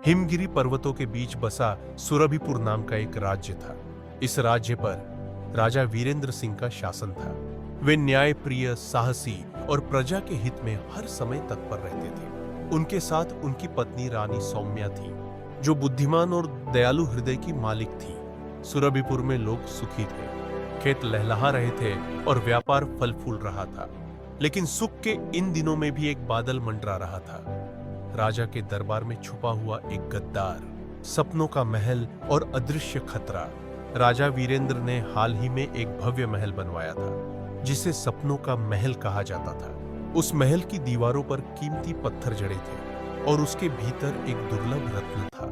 हिमगिरी पर्वतों के बीच बसा सुरभिपुर नाम का एक राज्य था। इस राज्य पर राजा वीरेंद्र सिंह का शासन था। वे न्यायप्रिय, साहसी और प्रजा के हित में हर समय तत्पर रहते थे। उनके साथ उनकी पत्नी रानी सौम्या थी, जो बुद्धिमान और दयालु हृदय की मालिक थी। सुरभिपुर में लोग सुखी थे, खेत लहलहा रहे थे और व्यापार फल फूल रहा था। लेकिन सुख के इन दिनों में भी एक बादल मंडरा रहा था। राजा के दरबार में छुपा हुआ एक गद्दार, सपनों का महल और अदृश्य खतरा। राजा वीरेंद्र ने हाल ही में एक भव्य महल बनवाया था, जिसे सपनों का महल कहा जाता था। उस महल की दीवारों पर कीमती पत्थर जड़े थे और उसके भीतर एक दुर्लभ रत्न था,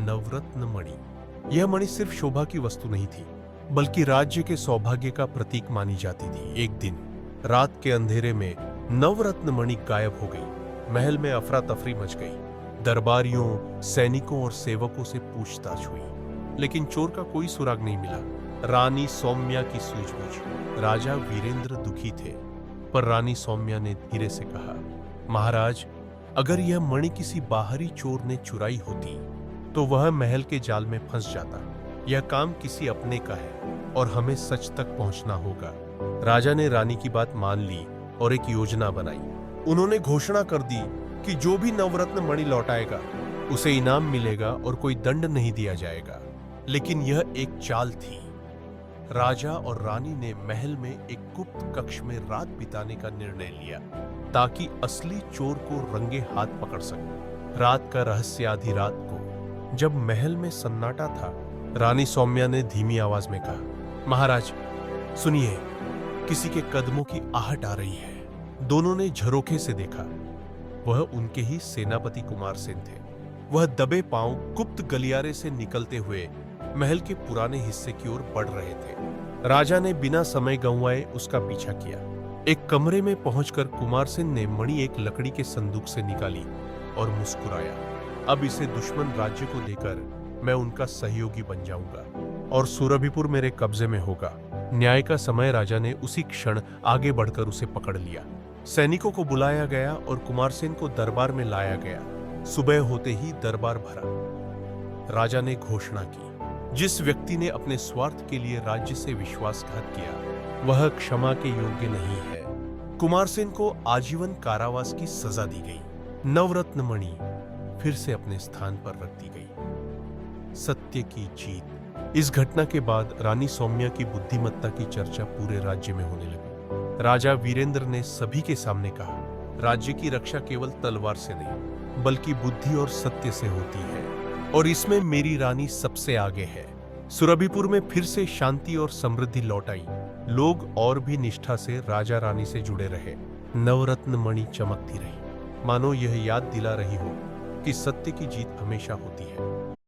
नवरत्न मणि। यह मणि सिर्फ शोभा की वस्तु नहीं थी, बल्कि राज्य के सौभाग्य का प्रतीक मानी जाती थी। एक दिन रात के अंधेरे में नवरत्न मणि गायब हो गई। महल में अफरा तफरी मच गई। दरबारियों, सैनिकों और सेवकों से पूछताछ हुई, लेकिन चोर का कोई सुराग नहीं मिला। रानी सौम्या की सूझबूझ। राजा वीरेंद्र दुखी थे, पर रानी सौम्या ने धीरे से कहा, महाराज, अगर यह मणि किसी बाहरी चोर ने चुराई होती तो वह महल के जाल में फंस जाता। यह काम किसी अपने का है और हमें सच तक पहुंचना होगा। राजा ने रानी की बात मान ली और एक योजना बनाई। उन्होंने घोषणा कर दी कि जो भी नवरत्न मणि लौटाएगा उसे इनाम मिलेगा और कोई दंड नहीं दिया जाएगा। लेकिन यह एक चाल थी। राजा और रानी ने महल में एक गुप्त कक्ष में रात बिताने का निर्णय लिया, ताकि असली चोर को रंगे हाथ पकड़ सके। रात का रहस्य आधी रात को, जब महल में सन्नाटा था, रानी सौम्या ने धीमी आवाज में कहा, महाराज सुनिए, किसी के कदमों की आहट आ रही है। दोनों ने झरोखे से देखा। वह उनके ही सेनापति कुमार सेन थे। वह दबे पांव गुप्त गलियारे से निकलते हुए महल के पुराने हिस्से की ओर बढ़ रहे थे। राजा ने बिना समय गंवाए उसका पीछा किया। एक कमरे में पहुंचकर कुमार सेन ने मणि एक लकड़ी के संदूक से निकाली और मुस्कुराया। अब इसे दुश्मन राज्य को देकर मैं उनका सहयोगी बन जाऊंगा और सुरभिपुर मेरे कब्जे में होगा। न्याय का समय। राजा ने उसी क्षण आगे बढ़कर उसे पकड़ लिया। सैनिकों को बुलाया गया और कुमार सेन को दरबार में लाया गया। सुबह होते ही दरबार भरा। राजा ने घोषणा की, जिस व्यक्ति ने अपने स्वार्थ के लिए राज्य से विश्वासघात किया, वह क्षमा के योग्य नहीं है। कुमार सेन को आजीवन कारावास की सजा दी गई। नवरत्न मणि फिर से अपने स्थान पर रख दी गई। सत्य की जीत। इस घटना के बाद रानी सौम्या की बुद्धिमत्ता की चर्चा पूरे राज्य में होने लगी। राजा वीरेंद्र ने सभी के सामने कहा, राज्य की रक्षा केवल तलवार से नहीं, बल्कि बुद्धि और सत्य से होती है, और इसमें मेरी रानी सबसे आगे है। सुरभिपुर में फिर से शांति और समृद्धि लौट आई। लोग और भी निष्ठा से राजा रानी से जुड़े रहे। नवरत्न मणि चमकती रही, मानो यह याद दिला रही हो कि सत्य की जीत हमेशा होती है।